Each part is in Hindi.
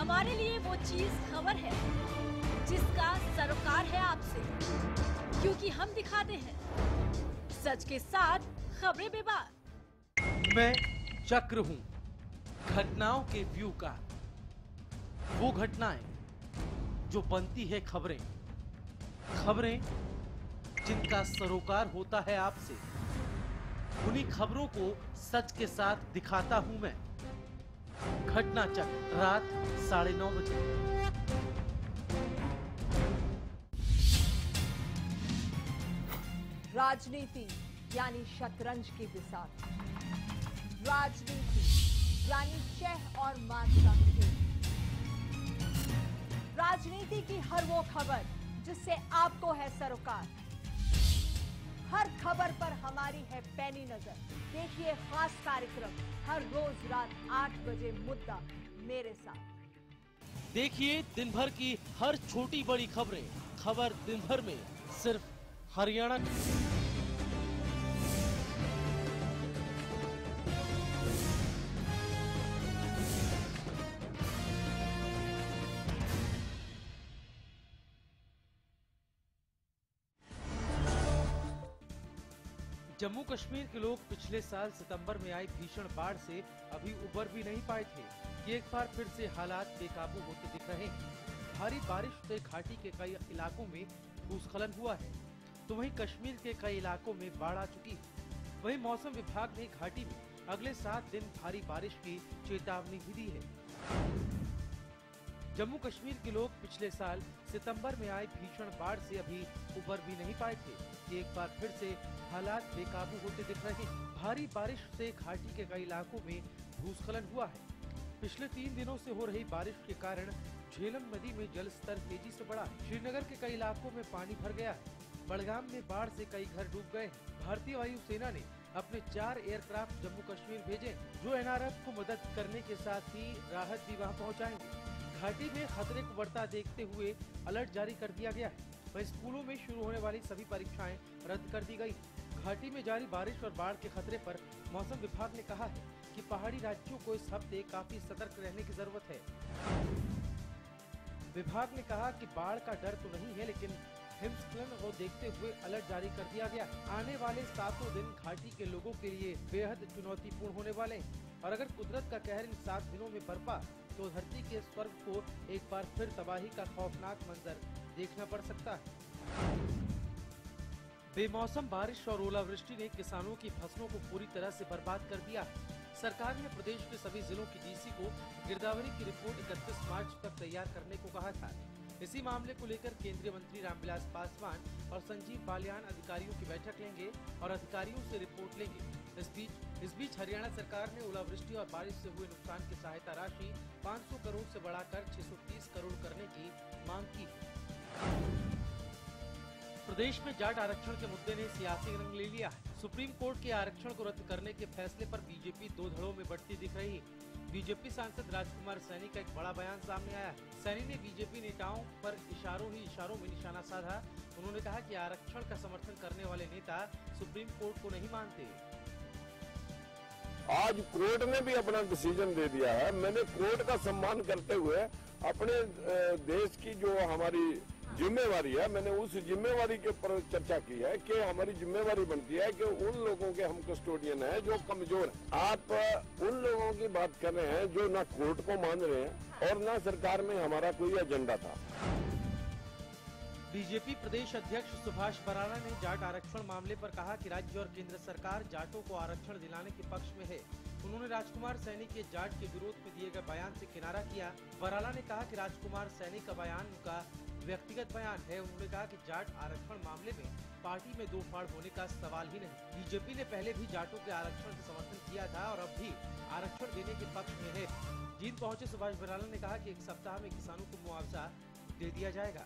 हमारे लिए वो चीज खबर है जिसका सरोकार है आपसे, क्योंकि हम दिखाते हैं सच के साथ खबरें बेबाक। मैं चक्र हूं, घटनाओं के व्यू का। वो घटनाएं जो बनती है खबरें, खबरें जिनका सरोकार होता है आपसे। उन्हीं खबरों को सच के साथ दिखाता हूं मैं। घटना चक्र, रात 9:30 बजे। राजनीति यानी शतरंज की बिसात, राजनीति यानी शह और मात का खेल, राजनीति की हर वो खबर जिससे आपको है सरोकार। हर खबर पर हमारी है पैनी नजर। देखिए खास कार्यक्रम हर रोज रात 8 बजे, मुद्दा मेरे साथ। देखिए दिन भर की हर छोटी बड़ी खबरें, खबर दिन भर में सिर्फ हरियाणा की। जम्मू कश्मीर के लोग पिछले साल सितंबर में आई भीषण बाढ़ से अभी उबर भी नहीं पाए थे कि एक बार फिर से हालात बेकाबू होते दिख रहे हैं। भारी बारिश से घाटी के कई इलाकों में भूस्खलन हुआ है, तो वहीं कश्मीर के कई इलाकों में बाढ़ आ चुकी है। वहीं मौसम विभाग ने घाटी में अगले 7 दिन भारी बारिश की चेतावनी भी दी है। जम्मू कश्मीर के लोग पिछले साल सितंबर में आई भीषण बाढ़ से अभी उबर भी नहीं पाए थे कि एक बार फिर से हालात बेकाबू होते दिख रहे हैं। भारी बारिश से घाटी के कई इलाकों में भूस्खलन हुआ है। पिछले 3 दिनों से हो रही बारिश के कारण झेलम नदी में जल स्तर तेजी से बढ़ा है। श्रीनगर के कई इलाकों में पानी भर गया है। बड़गाम में बाढ़ से कई घर डूब गए हैं। भारतीय वायुसेना ने अपने 4 एयरक्राफ्ट जम्मू कश्मीर भेजे, जो एनआरएफ को मदद करने के साथ ही राहत भी वहां पहुंचाएंगे। घाटी में खतरे को बढ़ता देखते हुए अलर्ट जारी कर दिया गया है। वहीं स्कूलों में शुरू होने वाली सभी परीक्षाएं रद्द कर दी गई। घाटी में जारी बारिश और बाढ़ के खतरे पर मौसम विभाग ने कहा है कि पहाड़ी राज्यों को इस हफ्ते काफी सतर्क रहने की जरूरत है। विभाग ने कहा कि बाढ़ का डर तो नहीं है, लेकिन हिमस्खलन को देखते हुए अलर्ट जारी कर दिया गया। आने वाले 7 दिन घाटी के लोगों के लिए बेहद चुनौतीपूर्ण होने वाले हैं, और अगर कुदरत का कहर इन 7 दिनों में बरपा तो धरती के स्वर्ग को एक बार फिर तबाही का खौफनाक मंजर देखना पड़ सकता है। बेमौसम बारिश और ओलावृष्टि ने किसानों की फसलों को पूरी तरह से बर्बाद कर दिया। सरकार ने प्रदेश के सभी जिलों की डीसी को गिरदावरी की रिपोर्ट 31 मार्च तक तैयार करने को कहा था। इसी मामले को लेकर केंद्रीय मंत्री रामविलास पासवान और संजीव बालियान अधिकारियों की बैठक लेंगे और अधिकारियों से रिपोर्ट लेंगे। इस बीच हरियाणा सरकार ने ओलावृष्टि और बारिश से हुए नुकसान की सहायता राशि 500 करोड़ से बढ़ाकर 630 करोड़ करने की मांग की है। प्रदेश में जाट आरक्षण के मुद्दे ने सियासी रंग ले लिया है। सुप्रीम कोर्ट के आरक्षण को रद्द करने के फैसले पर बीजेपी 2 धड़ों में बढ़ती दिख रही है। बीजेपी सांसद राजकुमार सैनी का एक बड़ा बयान सामने आया है। सैनी ने बीजेपी नेताओं पर इशारों में निशाना साधा। उन्होंने कहा कि आरक्षण का समर्थन करने वाले नेता सुप्रीम कोर्ट को नहीं मानते। आज कोर्ट ने भी अपना डिसीजन दे दिया है। मैंने कोर्ट का सम्मान करते हुए अपने देश की जो हमारी जिम्मेवारी है, मैंने उस जिम्मेवारी के ऊपर चर्चा की है कि हमारी जिम्मेवारी बनती है कि उन लोगों के हम कस्टोडियन हैं जो कमजोर हैं। आप उन लोगों की बात कर रहे हैं जो ना कोर्ट को मान रहे हैं और ना सरकार में हमारा कोई एजेंडा था। बीजेपी प्रदेश अध्यक्ष सुभाष बराला ने जाट आरक्षण मामले पर कहा कि राज्य और केंद्र सरकार जाटों को आरक्षण दिलाने के पक्ष में है। उन्होंने राजकुमार सैनी के जाट के विरोध में दिए गए बयान से किनारा किया। बराला ने कहा कि राजकुमार सैनी का बयान उनका व्यक्तिगत बयान है। उन्होंने कहा कि जाट आरक्षण मामले में पार्टी में दो फाड़ होने का सवाल ही नहीं। बीजेपी ने पहले भी जाटों के आरक्षण का समर्थन किया था और अब भी आरक्षण देने के पक्ष में है। जींद पहुंचे सुभाष बराला ने कहा कि 1 सप्ताह में किसानों को मुआवजा दे दिया जाएगा।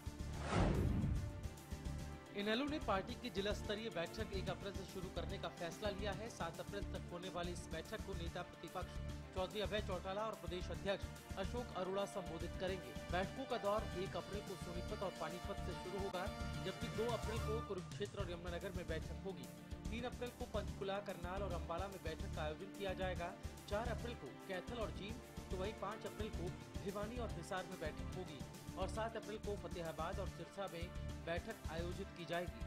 इनेलो ने पार्टी की जिला स्तरीय बैठक 1 अप्रैल से शुरू करने का फैसला लिया है। 7 अप्रैल तक होने वाली इस बैठक को नेता प्रतिपक्ष चौधरी अभय चौटाला और प्रदेश अध्यक्ष अशोक अरोड़ा संबोधित करेंगे। बैठकों का दौर 1 अप्रैल को सोनीपत और पानीपत से शुरू होगा, जबकि 2 अप्रैल को कुरुक्षेत्र और यमुनानगर में बैठक होगी। 3 अप्रैल को पंचकुला, करनाल और अम्बाला में बैठक का आयोजन किया जाएगा। 4 अप्रैल को कैथल और जींद, तो वहीं 5 अप्रैल को भिवानी और हिसार में बैठक होगी और 7 अप्रैल को फतेहाबाद और सिरसा में बैठक आयोजित की जाएगी।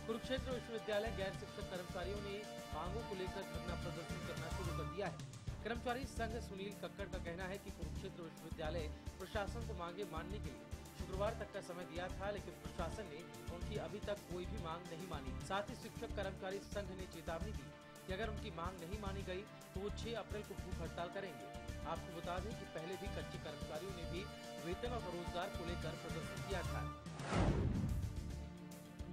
कुरुक्षेत्र विश्वविद्यालय गैर शिक्षक कर्मचारियों ने मांगों को लेकर धरना प्रदर्शन करना शुरू कर दिया है। कर्मचारी संघ सुनील कक्कड़ का कहना है कि कुरुक्षेत्र विश्वविद्यालय प्रशासन को मांगे मानने के लिए शुक्रवार तक का समय दिया था, लेकिन प्रशासन ने उनकी अभी तक कोई भी मांग नहीं मानी। साथ ही शिक्षक कर्मचारी संघ ने चेतावनी दी कि अगर उनकी मांग नहीं मानी गई तो वो 6 अप्रैल को भूख हड़ताल करेंगे। आपको बता दें कि पहले भी कच्चे कर्मचारियों ने भी वेतन और रोजगार को लेकर प्रदर्शन किया था।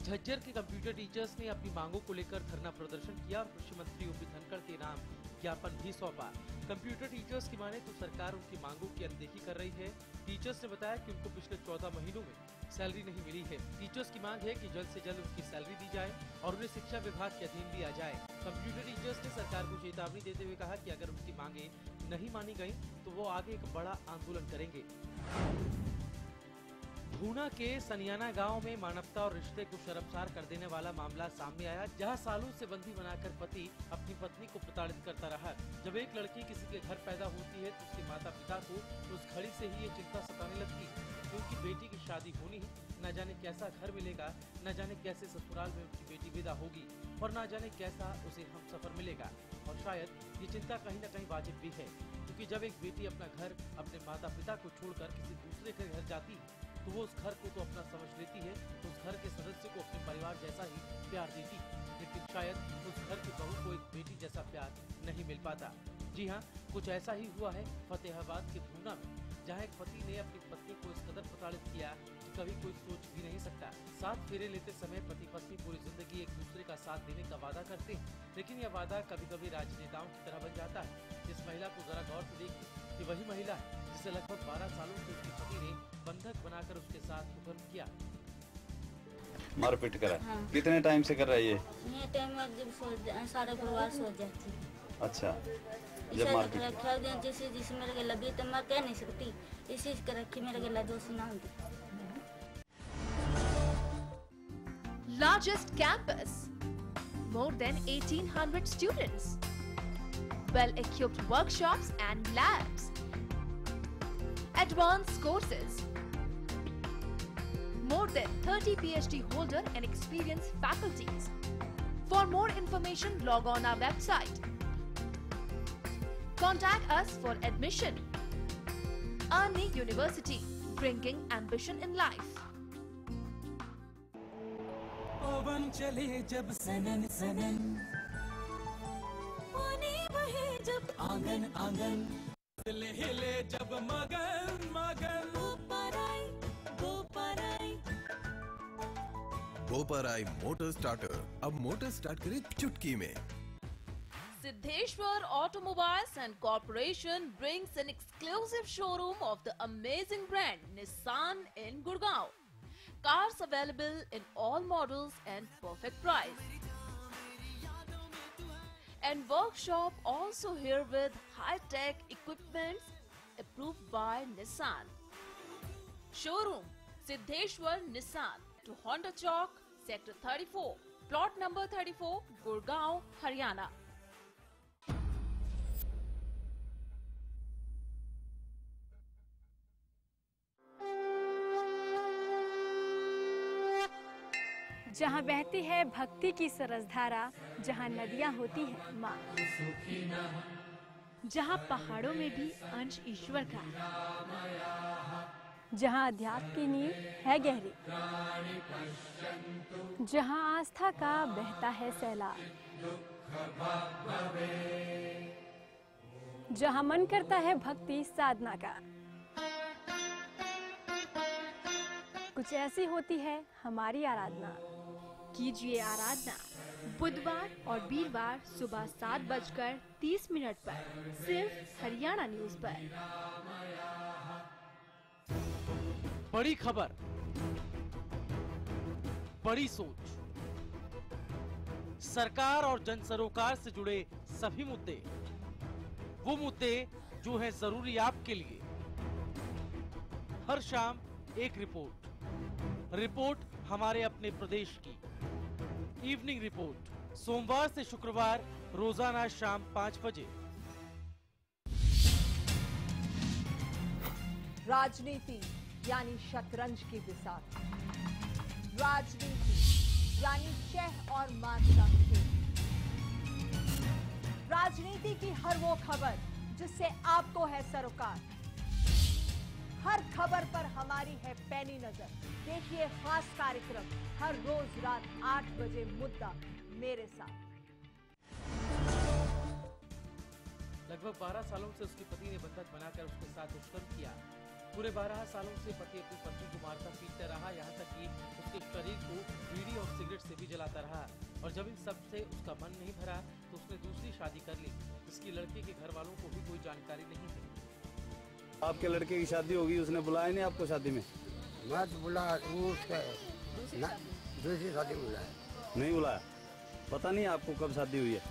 झज्जर के कंप्यूटर टीचर्स ने अपनी मांगों को लेकर धरना प्रदर्शन किया और कृषि मंत्री ओपी धनखड़ के नाम ज्ञापन भी सौंपा। कंप्यूटर टीचर्स की माने तो सरकार उनकी मांगों की अनदेखी कर रही है। टीचर्स ने बताया कि उनको पिछले 14 महीनों में सैलरी नहीं मिली है। टीचर्स की मांग है कि जल्द से जल्द उनकी सैलरी दी जाए और उन्हें शिक्षा विभाग के अधीन लिया जाए। कंप्यूटर टीचर्स ने सरकार को चेतावनी देते हुए कहा कि अगर उनकी मांगे नहीं मानी गयी तो वो आगे एक बड़ा आंदोलन करेंगे। भूना के सनियाना गांव में मानवता और रिश्ते को शर्मसार कर देने वाला मामला सामने आया, जहां सालों से बंदी बनाकर पति अपनी पत्नी को प्रताड़ित करता रहा। जब एक लड़की किसी के घर पैदा होती है तो उसके माता पिता को उस घड़ी से ही ये चिंता सताने लगती है, क्योंकि बेटी की शादी होनी है, न जाने कैसा घर मिलेगा, न जाने कैसे ससुराल में उसकी बेटी विदा होगी और न जाने कैसा उसे हमसफर मिलेगा। और शायद ये चिंता कहीं न कहीं वाजिब भी है, क्योंकि जब एक बेटी अपना घर अपने माता पिता को छोड़कर किसी दूसरे के घर जाती है तो वो उस घर को तो अपना समझ लेती है, उस घर के सदस्य को अपने परिवार जैसा ही प्यार देती है, लेकिन शायद उस घर की बहू को एक बेटी जैसा प्यार नहीं मिल पाता। जी हाँ, कुछ ऐसा ही हुआ है फतेहाबाद के भूना में, जहाँ एक पति ने अपनी पत्नी को इस कदर प्रताड़ित किया कि कभी कोई सोच भी नहीं सकता। 7 फेरे लेते समय पति पत्नी पूरी जिंदगी एक दूसरे का साथ देने का वादा करते हैं, लेकिन यह वादा कभी कभी राजनेताओं की तरह बन जाता है। इस महिला को जरा गौर से देखिए, ये वही महिला है जिसे लगभग 12 सालों से उसके पति ने बंधक बनाकर उसके साथ कुकर्म किया, मारपीट करा। हाँ। कितने टाइम से कर रहा है ये टाइम में जब सारा परिवार सो जाती है। अच्छा, जब मारपीट रखा जैसे जिसे मेरे के लगी तो मैं कह नहीं सकती, इसी कर रखी मेरे के लगे दोस्त ना होती। Largest campus, more than 1800 students, well-equipped workshops and labs, advanced courses, more than 30 PhD holder and experienced faculties. For more information, log on our website. Contact us for admission. Arni University, bringing ambition in life. पवन चले जब सनन सनन, पानी बहे जब आंगन आंगन, हिले हिले जब मगन मगन, गोपराई मोटर स्टार्टर अब मोटर स्टार्ट करे चुटकी में। Siddheshwar Automobiles and Corporation brings an exclusive showroom of the amazing brand Nissan in Gurgaon. Cars available in all models and perfect price. And workshop also here with high-tech equipments approved by Nissan. Showroom Siddheshwar Nissan to Honda Chowk, Sector 34, Plot number 34, Gurgaon, Haryana. जहाँ बहती है भक्ति की सरसधारा, जहाँ नदियाँ होती है माँ, जहाँ पहाड़ों में भी अंश ईश्वर का, जहाँ अध्यात्म की नींव है गहरी, जहाँ आस्था का बहता है सैलाब, जहाँ मन करता है भक्ति साधना का। कुछ ऐसी होती है हमारी आराधना। कीजिए आराधना बुधवार और वीरवार सुबह 7:30 पर, सिर्फ हरियाणा न्यूज पर। बड़ी खबर, बड़ी सोच, सरकार और जन सरोकार से जुड़े सभी मुद्दे, वो मुद्दे जो हैं जरूरी आपके लिए। हर शाम एक रिपोर्ट हमारे अपने प्रदेश की। इवनिंग रिपोर्ट सोमवार से शुक्रवार रोजाना शाम 5 बजे। राजनीति यानी शतरंज की बिसात, राजनीति यानी शह और मात का खेल, राजनीति की हर वो खबर जिससे आपको है सरोकार। हर खबर पर हमारी है पैनी नजर। देखिए खास कार्यक्रम हर रोज रात 8 बजे मुद्दा मेरे साथ। लगभग 12 सालों से उसके पति ने बंधक बनाकर उसके साथ दुष्कर्म किया। पूरे 12 सालों से पति अपनी पत्नी को मारता पीटता रहा, यहाँ तक कि उसके शरीर को बीड़ी और सिगरेट से भी जलाता रहा। और जब इन सब से उसका मन नहीं भरा तो उसने दूसरी शादी कर ली, जिसकी लड़के के घर वालों को भी कोई जानकारी नहीं थी। आपके लड़के की शादी होगी, उसने बुलाया नहीं आपको शादी में? मैं तो बुला दूसरी शादी बुलाया नहीं बुलाया। पता नहीं आपको कब शादी हुई है?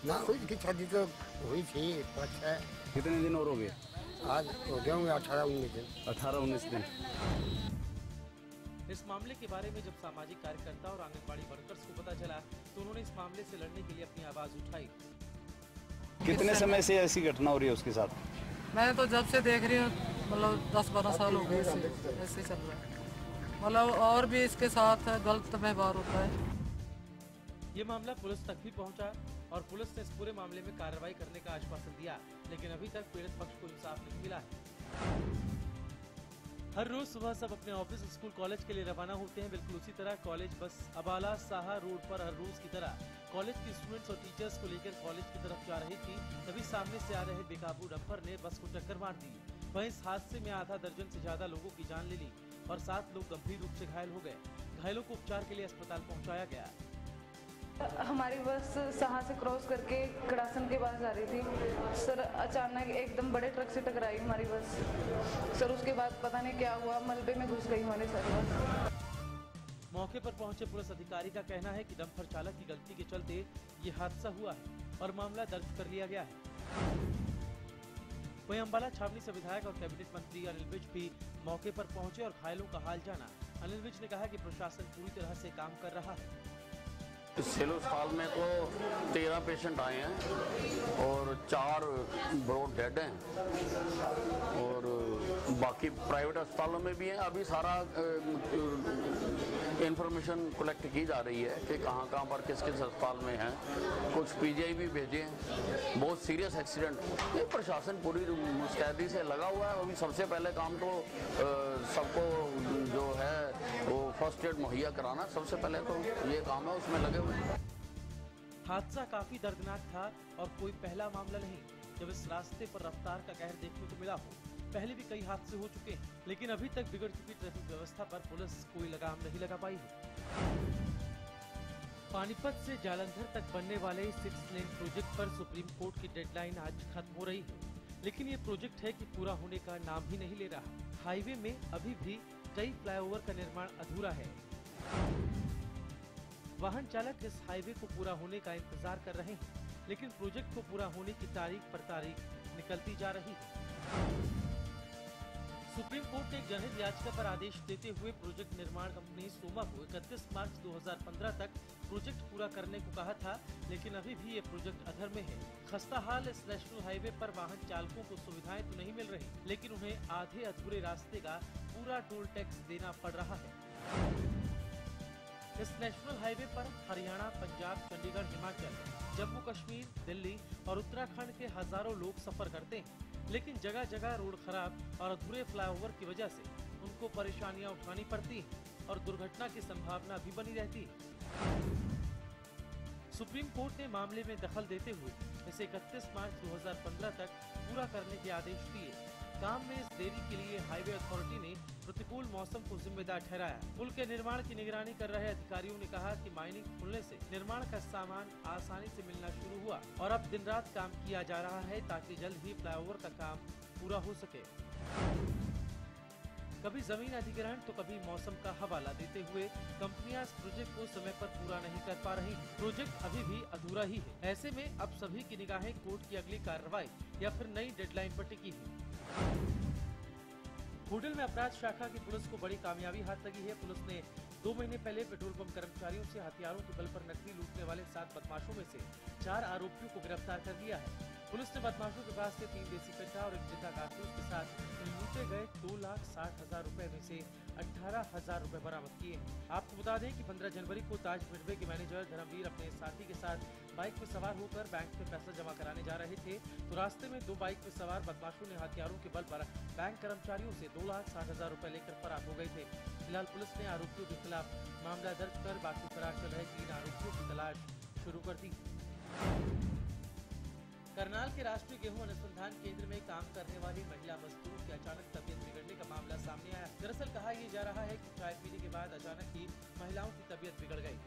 ना उसकी शादी तो हुई थी 5-6। कितने दिन और हो गए? आज हो गए होंगे 18-19 दिन। 18-19 दिन। इस मामले के बारे में जब सामाजिक कार्यकर्ता और आंगनबाड़ी वर्कर्स को पता चला तो उन्होंने इस मामले से लड़ने के लिए अपनी आवाज उठाई। कितने समय से ऐसी घटना हो रही है उसके साथ? मैं तो जब से देख रही हूँ, मतलब 10-12 साल हो गए ऐसे चल रहा है। मतलब और भी इसके साथ गलत व्यवहार होता है। ये मामला पुलिस तक भी पहुंचा और पुलिस ने इस पूरे मामले में कार्रवाई करने का आश्वासन दिया, लेकिन अभी तक पीड़ित पक्ष को इंसाफ नहीं मिला है। हर रोज सुबह सब अपने ऑफिस, स्कूल, कॉलेज के लिए रवाना होते हैं। बिल्कुल उसी तरह कॉलेज बस अबाला साहा रोड पर हर रोज की तरह कॉलेज के स्टूडेंट्स और टीचर्स को लेकर कॉलेज की तरफ जा रही थी, तभी सामने से आ रहे बेकाबू डंपर ने बस को टक्कर मार दी। वहीं इस हादसे में आधा दर्जन से ज्यादा लोगों की जान ले ली और 7 लोग गंभीर रूप से घायल हो गए। घायलों को उपचार के लिए अस्पताल पहुँचाया गया। हमारी बस साहा से क्रॉस करके कड़ासन के पास जा रही थी सर, अचानक एकदम बड़े ट्रक से टकराई हमारी बस सर। उसके बाद पता नहीं क्या हुआ, मलबे में घुस गई हमारे सर बस। मौके पर पहुंचे पुलिस अधिकारी का कहना है कि डंपर चालक की गलती के चलते ये हादसा हुआ है और मामला दर्ज कर लिया गया है। वहीं अम्बाला छावनी से विधायक और कैबिनेट मंत्री अनिल विज भी मौके पर पहुंचे और घायलों का हाल जाना। अनिल विज ने कहा कि प्रशासन पूरी तरह से काम कर रहा है। इस सिविल अस्पताल में तो 13 पेशेंट आए हैं और 4 ब्रोड डेड हैं और बाकी प्राइवेट अस्पतालों में भी हैं। अभी सारा इंफॉर्मेशन कलेक्ट की जा रही है कि कहाँ कहाँ पर किस किस अस्पताल में हैं। कुछ पीजीआई भी भेजे हैं। बहुत सीरियस एक्सीडेंट। ये प्रशासन पूरी मुस्तैदी से लगा हुआ है। अभी सबसे पहले काम तो सबको जो है वो फर्स्ट एड मुहैया कराना, सबसे पहले तो ये काम है, उसमें लगे हुए हैं। हादसा काफी दर्दनाक था और कोई पहला मामला नहीं जब इस रास्ते पर रफ्तार का कहर देखने को मिला हो। पहले भी कई हादसे हो चुके हैं, लेकिन अभी तक बिगड़ चुकी ट्रैफिक व्यवस्था पर पुलिस कोई लगाम नहीं लगा पाई है। पानीपत से जालंधर तक बनने वाले 6 लेन प्रोजेक्ट पर सुप्रीम कोर्ट की डेडलाइन आज खत्म हो रही है, लेकिन ये प्रोजेक्ट है कि पूरा होने का नाम ही नहीं ले रहा। हाईवे में अभी भी कई फ्लाईओवर का निर्माण अधूरा है। वाहन चालक इस हाईवे को पूरा होने का इंतजार कर रहे हैं, लेकिन प्रोजेक्ट को पूरा होने की तारीख पर तारीख निकलती जा रही है। सुप्रीम कोर्ट ने एक जनहित याचिका पर आदेश देते हुए प्रोजेक्ट निर्माण कंपनी सोमा को 31 मार्च 2015 तक प्रोजेक्ट पूरा करने को कहा था, लेकिन अभी भी ये प्रोजेक्ट अधर में है। खस्ता हाल इस नेशनल हाईवे पर वाहन चालकों को सुविधाएं तो नहीं मिल रही, लेकिन उन्हें आधे अधूरे रास्ते का पूरा टोल टैक्स देना पड़ रहा है। इस नेशनल हाईवे पर हरियाणा, पंजाब, चंडीगढ़, हिमाचल, जम्मू कश्मीर, दिल्ली और उत्तराखंड के हजारों लोग सफर करते हैं, लेकिन जगह जगह रोड खराब और अधूरे फ्लाईओवर की वजह से उनको परेशानियां उठानी पड़ती हैं और दुर्घटना की संभावना भी बनी रहती है। सुप्रीम कोर्ट ने मामले में दखल देते हुए इसे 31 मार्च 2015 तक पूरा करने के आदेश दिए। काम में इस देरी के लिए हाईवे अथॉरिटी ने प्रतिकूल मौसम को जिम्मेदार ठहराया। पुल के निर्माण की निगरानी कर रहे अधिकारियों ने कहा कि माइनिंग खुलने से निर्माण का सामान आसानी से मिलना शुरू हुआ और अब दिन रात काम किया जा रहा है ताकि जल्द ही फ्लाईओवर का काम पूरा हो सके। कभी जमीन अधिग्रहण तो कभी मौसम का हवाला देते हुए कंपनियां इस प्रोजेक्ट को समय पर पूरा नहीं कर पा रही। प्रोजेक्ट अभी भी अधूरा ही है। ऐसे में अब सभी की निगाहें कोर्ट की अगली कार्रवाई या फिर नई डेडलाइन पर टिकी है। होटल में अपराध शाखा की पुलिस को बड़ी कामयाबी हाथ लगी है। पुलिस ने 2 महीने पहले पेट्रोल पंप कर्मचारियों से हथियारों के बल पर नकदी लूटने वाले 7 बदमाशों में से 4 आरोपियों को गिरफ्तार कर लिया है। पुलिस ने बदमाशों के पास से 3 देसी कट्टा और 1 जिंदा कारतूस के साथ लूटे गए 2,60,000 रुपए में से 18,000 रुपए बरामद किए। आपको बता दें कि 15 जनवरी को ताज मिडवे के मैनेजर धर्मवीर अपने साथी के साथ बाइक में सवार होकर बैंक में पैसा जमा कराने जा रहे थे, तो रास्ते में 2 बाइक में सवार बदमाशों ने हथियारों के बल पर बैंक कर्मचारियों से 2,60,000 रुपए लेकर फरार हो गए थे। फिलहाल पुलिस ने आरोपियों के खिलाफ मामला दर्ज कर बाकी फरार चल रहे 3 आरोपियों की तलाश शुरू कर दी। करनाल के राष्ट्रीय गेहूं अनुसंधान केंद्र में काम करने वाली महिला मजदूर की अचानक तबीयत बिगड़ने का मामला सामने आया। दरअसल कहा यह जा रहा है कि चाय पीने के बाद अचानक ही महिलाओं की तबीयत बिगड़ गई।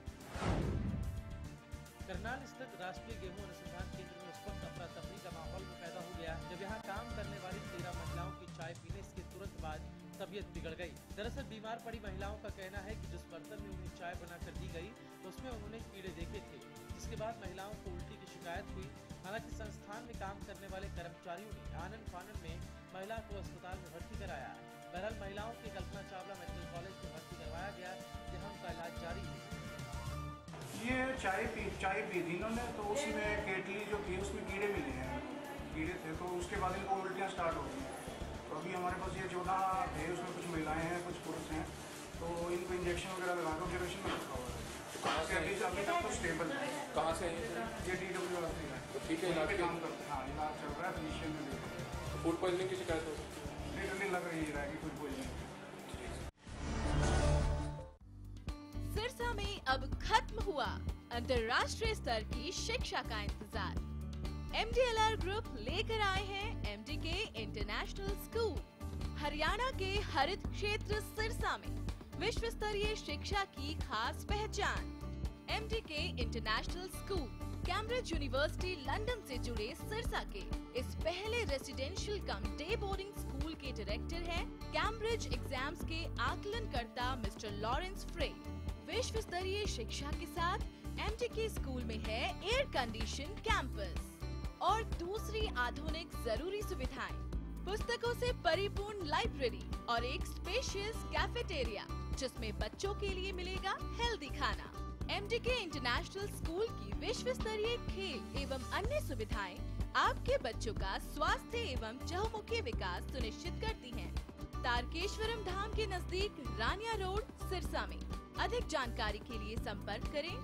करनाल स्थित राष्ट्रीय गेहूं अनुसंधान केंद्र में उस वक्त अफरा तफरी का माहौल पैदा हो गया जब यहाँ काम करने वाली 13 महिलाओं की चाय पीने के तुरंत बाद तबीयत बिगड़ गई। दरअसल बीमार पड़ी महिलाओं का कहना है कि जिस बर्तन में उन्हें चाय बनाकर दी गई उसमें उन्होंने कीड़े देखे थे, जिसके बाद महिलाओं को उल्टी की शिकायत हुई। हालांकि संस्थान में काम करने वाले कर्मचारियों ने आनन फानन में महिला को अस्पताल में भर्ती कराया। बहरहाल महिलाओं के कल्पना चावला मेडिकल कॉलेज में भर्ती करवाया गया, जहां उनका इलाज जारी है। ये चाय पी थी इन्होंने, तो उसमें केटली जो थी उसमें कीड़े मिले हैं, कीड़े थे, तो उसके बाद इनको उल्टियाँ स्टार्ट हो गई। तो अभी हमारे पास ये 14 थे, उसमें कुछ महिलाएं हैं कुछ पुरुष हैं, तो इनको इंजेक्शन वगैरह लगा कर ऑब्जर्वेशन में रखा हुआ है। अभी तक तो स्टेबल है। कहाँ से ये DW वाला है, तो ठीक है, इलाज काम करते हैं। हाँ, इलाज चल रहा है, फिजिशियन में देखो। फूड पॉइजनिंग की शिकायत हो सकती है? नहीं लग रही है कि फूड पॉइजनिंग। सिरसा में अब खत्म हुआ अंतर्राष्ट्रीय स्तर की शिक्षा का इंतजार। MDLR ग्रुप लेकर आए हैं MDK इंटरनेशनल स्कूल। हरियाणा के हरित क्षेत्र सिरसा में विश्व स्तरीय शिक्षा की खास पहचान। MDK international school Cambridge university London से जुड़े सिरसा के इस पहले रेसिडेंशियल कम डे बोर्डिंग स्कूल के डायरेक्टर हैं कैम्ब्रिज एग्जाम्स के आकलनकर्ता मिस्टर लॉरेंस फ्रे। विश्व स्तरीय शिक्षा के साथ MDK स्कूल में है एयर कंडीशन कैंपस और दूसरी आधुनिक जरूरी सुविधाएं, पुस्तकों से परिपूर्ण लाइब्रेरी और एक स्पेशियस कैफेटेरिया जिसमें बच्चों के लिए मिलेगा हेल्दी खाना। MDK इंटरनेशनल स्कूल की विश्व स्तरीय खेल एवं अन्य सुविधाएं आपके बच्चों का स्वास्थ्य एवं चहुमुखी विकास सुनिश्चित करती हैं। तारकेश्वरम धाम के नजदीक रानिया रोड सिरसा में। अधिक जानकारी के लिए संपर्क करें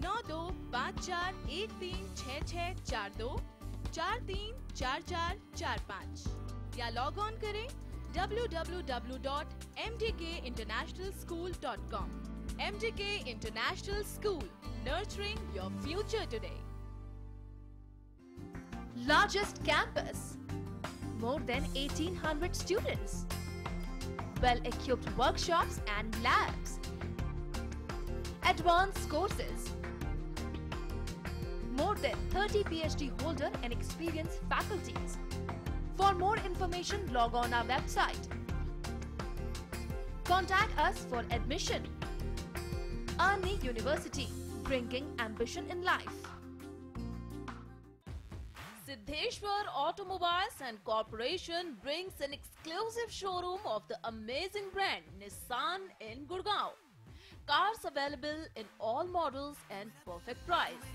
9254136642 434445 या लॉग ऑन करें www.mdkinternationalschool.com। MDK International School, nurturing your future today. Largest campus, more than 1,800 students, well-equipped workshops and labs, advanced courses, more than 30 PhD holder and experienced faculties. For more information, log on our website. Contact us for admission. Arni University, bringing ambition in life. Siddheshwar Automobiles and Corporation brings an exclusive showroom of the amazing brand Nissan in Gurgaon. Cars available in all models and perfect price.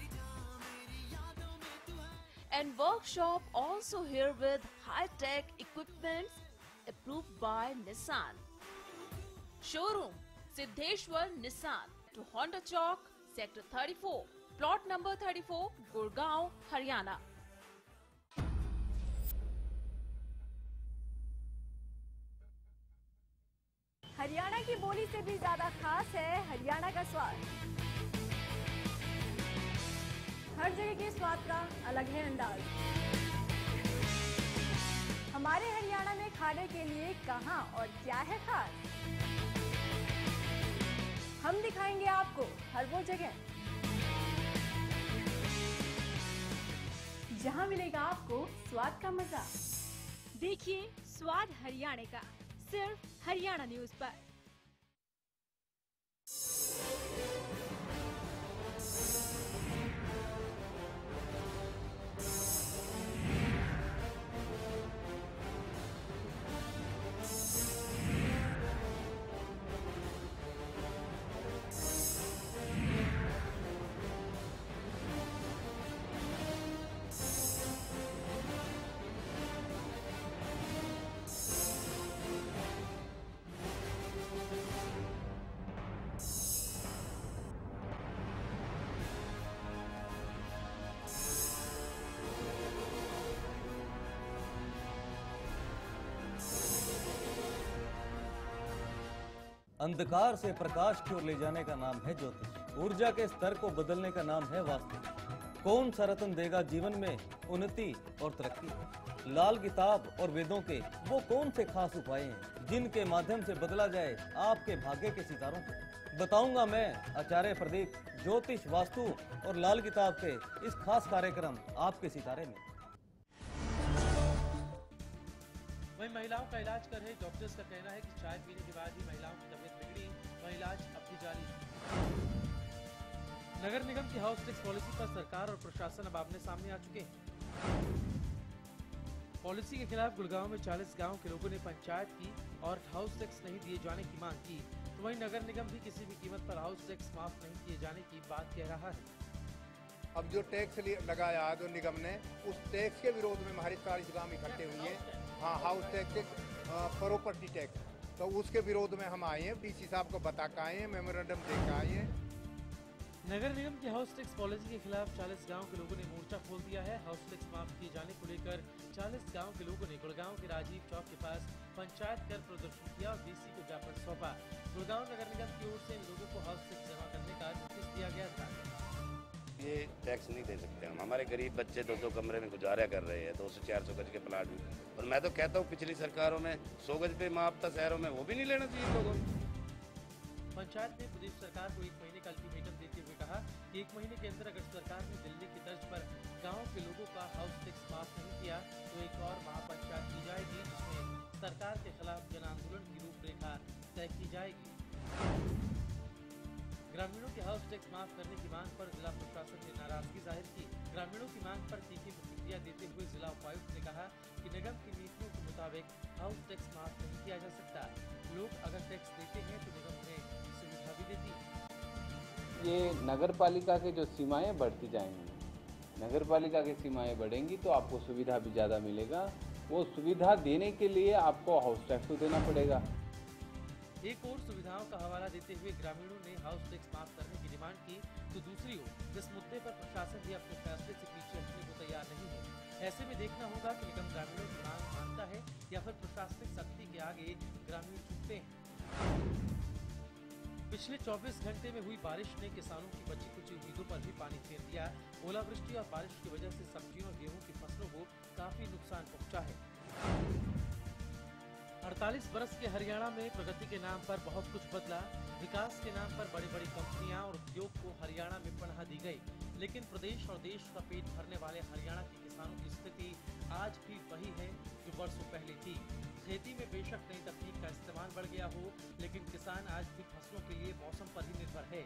And workshop also here with high-tech equipments approved by Nissan. Showroom Siddheshwar Nissan to Honda Chowk, Sector 34, Plot number 34, Gurgaon, Haryana. Haryana की बोली से भी ज्यादा खास है हरियाणा का स्वाद। हर जगह के स्वाद का अलग है अंदाज। हमारे हरियाणा में खाने के लिए कहां और क्या है खास, हम दिखाएंगे आपको हर वो जगह जहां मिलेगा आपको स्वाद का मजा। देखिए स्वाद हरियाणा का सिर्फ हरियाणा न्यूज पर। अंधकार से प्रकाश की ओर ले जाने का नाम है ज्योतिष। ऊर्जा के स्तर को बदलने का नाम है वास्तु। कौन सा रत्न देगा जीवन में उन्नति और तरक्की? लाल किताब और वेदों के वो कौन से खास उपाय हैं जिनके माध्यम से बदला जाए आपके भाग्य के सितारों को? बताऊंगा मैं आचार्य प्रदीप, ज्योतिष, वास्तु और लाल किताब के इस खास कार्यक्रम आपके सितारे में। वहीं महिलाओं का इलाज कर रहे डॉक्टर्स का कहना है कि चाय पीने के बाद ही महिलाओं की तबीयत बिगड़ी, वह इलाज अब भी जारी है। नगर निगम की हाउस टैक्स पॉलिसी पर सरकार और प्रशासन अब आमने सामने आ चुके हैं। पॉलिसी के खिलाफ गुड़गांव में 40 गांव के लोगों ने पंचायत की और हाउस टैक्स नहीं दिए जाने की मांग की, तो वहीं नगर निगम भी किसी भी कीमत पर हाउस टैक्स माफ नहीं किए जाने की बात कह रहा है। अब जो टैक्स लगाया जो निगम ने, उस टैक्स के विरोध में हमारे 40 गांव इकट्ठे हुए हैं। हाँ, हाउस टैक्स, प्रॉपर्टी टैक्स, तो उसके विरोध में हम आए हैं। डीसी साहब को बता के आए हैं, मेमोरेंडम दे के आए हैं। नगर निगम की हाउस टैक्स पॉलिसी के खिलाफ 40 गांव के लोगों ने मोर्चा खोल दिया है। हाउस टैक्स माफ किए जाने को लेकर 40 गांव के लोगों ने गुड़गांव के राजीव चौक के पास पंचायत कर प्रदर्शन किया और डीसी को ज्ञापन सौंपा। गुड़गांव नगर निगम की ओर से इन लोगों को हाउस टैक्स जमा करने का नोटिस दिया गया था। ये टैक्स नहीं दे सकते हम, हमारे गरीब बच्चे 2-2 कमरे में गुजारा कर रहे हैं, 200-400 गज के प्लाट में। और मैं तो कहता हूँ पिछली सरकारों में 100 गज पे माफ था शहरों में, वो भी नहीं लेना चाहिए लोगों को। पंचायत ने प्रदेश सरकार को 1 महीने का अल्टीमेटम देते हुए कहा कि 1 महीने के अंदर अगर सरकार ने दिल्ली की तर्ज पर गांव के लोगों का हाउस टैक्स माफ नहीं किया तो एक और महापंचायत की जाएगी, जिसमें सरकार के खिलाफ जन आंदोलन की रूपरेखा तय की जाएगी। ग्रामीणों के हाउस टैक्स माफ करने की मांग पर जिला प्रशासन ने नाराजगी जाहिर की। ग्रामीणों की मांग पर तीखी प्रतिक्रिया देते हुए जिला उपायुक्त ने कहा कि निगम की नीतियों के मुताबिक हाउस टैक्स माफ नहीं किया जा सकता। लोग अगर टैक्स देते हैं तो निगम उन्हें सुविधा भी देती है। ये नगर पालिका के जो सीमाएं बढ़ती जाएंगी, नगर पालिका की सीमाएं बढ़ेंगी तो आपको सुविधा भी ज़्यादा मिलेगा। वो सुविधा देने के लिए आपको हाउस टैक्स तो देना पड़ेगा। एक और सुविधाओं का हवाला देते हुए ग्रामीणों ने हाउस टैक्स माफ करने की डिमांड की, तो दूसरी ओर इस मुद्दे पर प्रशासन भी अपने फैसले से पीछे हटने को तैयार नहीं है। ऐसे में देखना होगा कि निगम ग्रामीणों की मांग मानता है या फिर प्रशासनिक सख्ती के आगे ग्रामीण झुकते हैं। पिछले 24 घंटे में हुई बारिश ने किसानों की बची कुछ उम्मीदों पर भी पानी फेर दिया। ओलावृष्टि और बारिश की वजह से सब्जियों और गेहूं की फसलों को काफी नुकसान पहुंचा है। 48 बरस के हरियाणा में प्रगति के नाम पर बहुत कुछ बदला। विकास के नाम पर बड़ी बड़ी कंपनियां और उद्योग को हरियाणा में पनाह दी गई, लेकिन प्रदेश और देश का पेट भरने वाले हरियाणा के किसानों की स्थिति आज भी वही है जो वर्षों पहले थी। खेती में बेशक नई तकनीक का इस्तेमाल बढ़ गया हो, लेकिन किसान आज भी फसलों के लिए मौसम पर ही निर्भर है।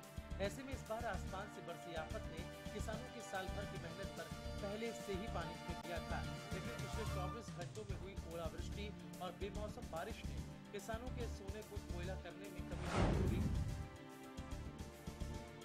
ऐसे में इस बार आसमान से बरसी आफत ने किसानों की साल भर की मेहनत पर पहले से ही पानी फेर दिया था, लेकिन पिछले 24 घंटों में हुई ओलावृष्टि और बेमौसम बारिश ने किसानों के सोने को कोयला करने में कमी नहीं छोड़ी।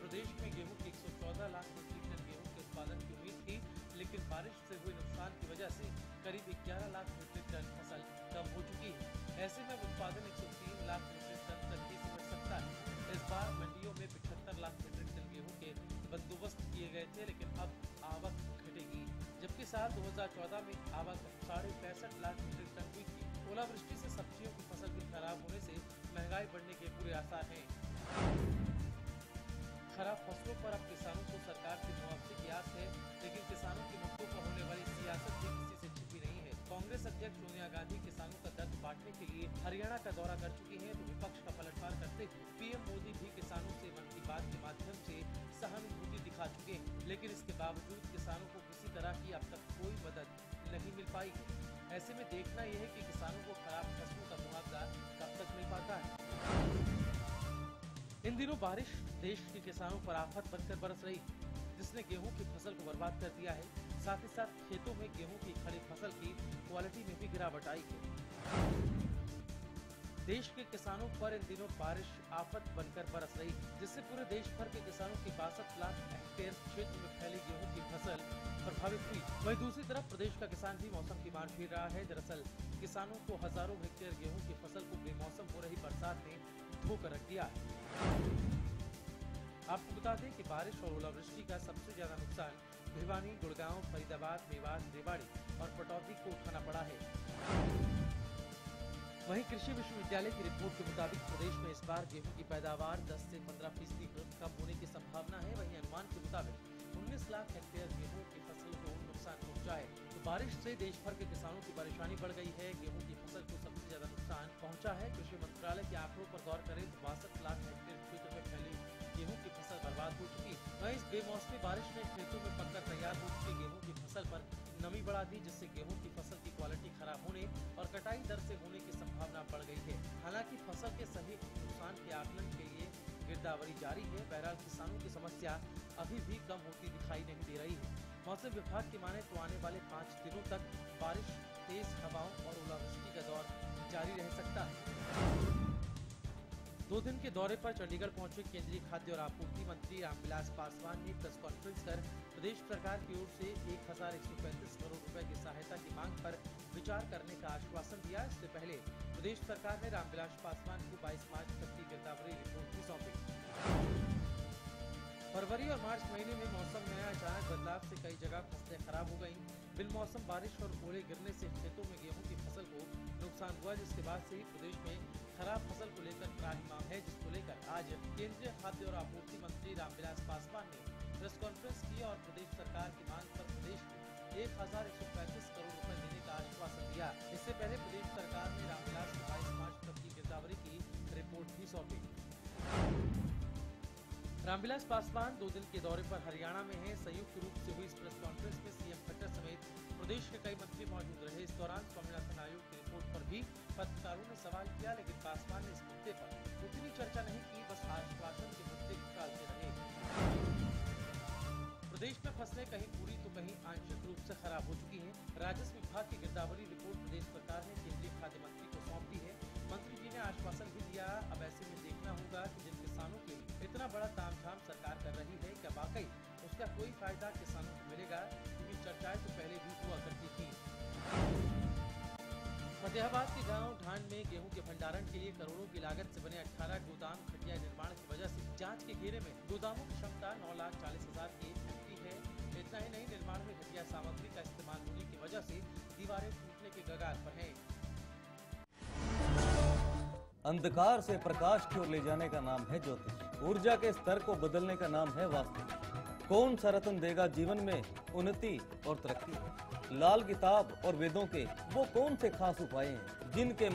प्रदेश में गेहूं की 114 लाख मीट्रिक टन गेहूं के उत्पादन की उम्मीद थी, लेकिन बारिश से हुए नुकसान की वजह से करीब 11 लाख मीट्रिक टन फसल कम हो चुकी है। ऐसे में उत्पादन 103 लाख मीट्रिक टन तक ही सिमट सकता है। इस बार मंडियों में 75 लाख मीट्रिक टन गेहूं के बंदोबस्त किए गए थे, लेकिन अब आवक घटेगी, जबकि साल 2014 में आवक 65.5 लाख मीट्रिक टन हुई थी। ओलावृष्टि से सब्जियों की फसल के खराब होने से महंगाई बढ़ने के बुरे आसार हैं। खराब फसलों पर अब किसानों को सरकार से मुआवजे की आस है, लेकिन किसानों के मुद्दों पर होने वाली सियासत भी किसी से छिपी नहीं है। कांग्रेस अध्यक्ष सोनिया गांधी किसानों का दर्द बांटने के लिए हरियाणा का दौरा कर चुकी हैं, तो विपक्ष का पलटवार करते हुए पीएम मोदी भी किसानों से मन की बात के माध्यम से सहानुभूति दिखा चुके हैं, लेकिन इसके बावजूद किसानों को किसी तरह की अब तक कोई मदद नहीं मिल पाई है। ऐसे में देखना यह है कि किसानों को खराब फसलों का मुआवजा कब तक मिल पाता है। इन दिनों बारिश देश के किसानों पर आफत बनकर बरस रही, जिसने गेहूं की फसल को बर्बाद कर दिया है। साथ ही साथ खेतों में गेहूं की खड़ी फसल की क्वालिटी में भी गिरावट आई है। देश के किसानों पर इन दिनों बारिश आफत बनकर बरस रही, जिससे पूरे देश भर के किसानों की 62 लाख हेक्टेयर क्षेत्र में फैली गेहूं की फसल प्रभावित हुई। वहीं दूसरी तरफ प्रदेश का किसान भी मौसम की मार फेर रहा है। दरअसल किसानों को हजारों हेक्टेयर गेहूं की फसल को बेमौसम हो रही बरसात ने धोकर रख दिया है। आपको बता दें कि बारिश और ओलावृष्टि का सबसे ज्यादा नुकसान भिवानी, गुड़गांव, फरीदाबाद, मेवात, रेवाड़ी और पटौदी को उठाना पड़ा है। वहीं कृषि विश्वविद्यालय की रिपोर्ट के मुताबिक प्रदेश में इस बार गेहूं की पैदावार 10 से 15% कम होने की संभावना है। वहीं अनुमान के मुताबिक 19 लाख हेक्टेयर गेहूं की फसल को नुकसान पहुंचा है। तो बारिश से देश भर के किसानों की परेशानी बढ़ गई है। गेहूं की फसल को सबसे ज्यादा नुकसान पहुंचा है। कृषि मंत्रालय के आंकड़ों पर गौर करें तो 62 लाख हेक्टेयर क्षेत्र में फैली गेहूं की फसल बर्बाद हो चुकी। वहीं इस बेमौसमी बारिश ने खेतों में पककर तैयार हो चुकी गेहूं की फसल पर नमी बढ़ा दी, जिससे गेहूं की फसल की क्वालिटी खराब होने और कटाई दर से होने की संभावना बढ़ गई है। हालांकि फसल के सही नुकसान के आकलन के लिए गिरदावरी जारी है। बहरहाल किसानों की समस्या अभी भी कम होती दिखाई नहीं दे रही है। मौसम विभाग की माने तो आने वाले 5 दिनों तक बारिश, तेज हवाओं और ओलावृष्टि का दौर जारी रह सकता है। 2 दिन के दौरे पर चंडीगढ़ पहुंचे केंद्रीय खाद्य और आपूर्ति मंत्री रामविलास पासवान ने प्रेस कॉन्फ्रेंस कर प्रदेश सरकार की ओर से 1135 करोड़ रुपए की सहायता की मांग पर विचार करने का आश्वासन दिया। इससे पहले प्रदेश सरकार ने रामविलास पासवान को 22 मार्च तक की गिरदावरी रिपोर्ट भी सौंपी। फरवरी और मार्च महीने में मौसम में अचानक बदलाव से कई जगह फसलें खराब हो गयी। बिन मौसम बारिश और ओले गिरने से खेतों में गेहूं की फसल को नुकसान हुआ, जिसके बाद से ही प्रदेश में खराब फसल को लेकर त्राहिमाम है, जिसको लेकर आज केंद्रीय खाद्य और आपूर्ति मंत्री रामविलास पासवान ने प्रेस कॉन्फ्रेंस की और प्रदेश सरकार की मांग पर प्रदेश को 1135 करोड़ रुपए देने का आश्वासन दिया। इससे पहले प्रदेश सरकार ने रामविलास को 22 मार्च तक की गिरदावरी की रिपोर्ट भी सौंपी। रामविलास पासवान 2 दिन के दौरे पर हरियाणा में हैं। संयुक्त रूप से हुई इस प्रेस कॉन्फ्रेंस में सीएम खट्टर समेत प्रदेश के कई मंत्री मौजूद रहे। इस दौरान स्वामीनाथन आयोग की रिपोर्ट पर भी पत्रकारों ने सवाल किया, लेकिन पासवान ने इस मुद्दे पर उतनी चर्चा नहीं की, बस आश्वासन के मुद्दे टालते रहे। प्रदेश में फसलें कहीं पूरी तो कहीं आंशिक रूप से खराब हो चुकी हैं। राजस्व विभाग की गिरदावरी रिपोर्ट प्रदेश सरकार ने केंद्रीय खाद्य मंत्री को सौंप दी है। मंत्री जी ने आश्वासन भी दिया। अब ऐसे में देखना होगा कि जिन किसानों के लिए इतना बड़ा तामझाम सरकार कर रही है, क्या वाकई उसका कोई फायदा किसानों को मिलेगा, क्योंकि चर्चाएं तो पहले भी हुआ करती थी। फतेहाबाद के गांव ढांड में गेहूं के भंडारण के लिए करोड़ों की लागत से बने 18 गोदाम खटिया निर्माण की वजह से जांच के घेरे में गोदामों की क्षमता 9,40,000 की होती है। इतना ही नहीं, निर्माण में घटिया सामग्री का इस्तेमाल होने की वजह से दीवारें टूटने के कगार पर हैं। अंधकार से प्रकाश की ओर ले जाने का नाम है ज्योतिष। ऊर्जा के स्तर को बदलने का नाम है वास्तु। कौन सा रत्न देगा जीवन में उन्नति और तरक्की? लाल किताब और वेदों के वो कौन से खास उपाय हैं जिनके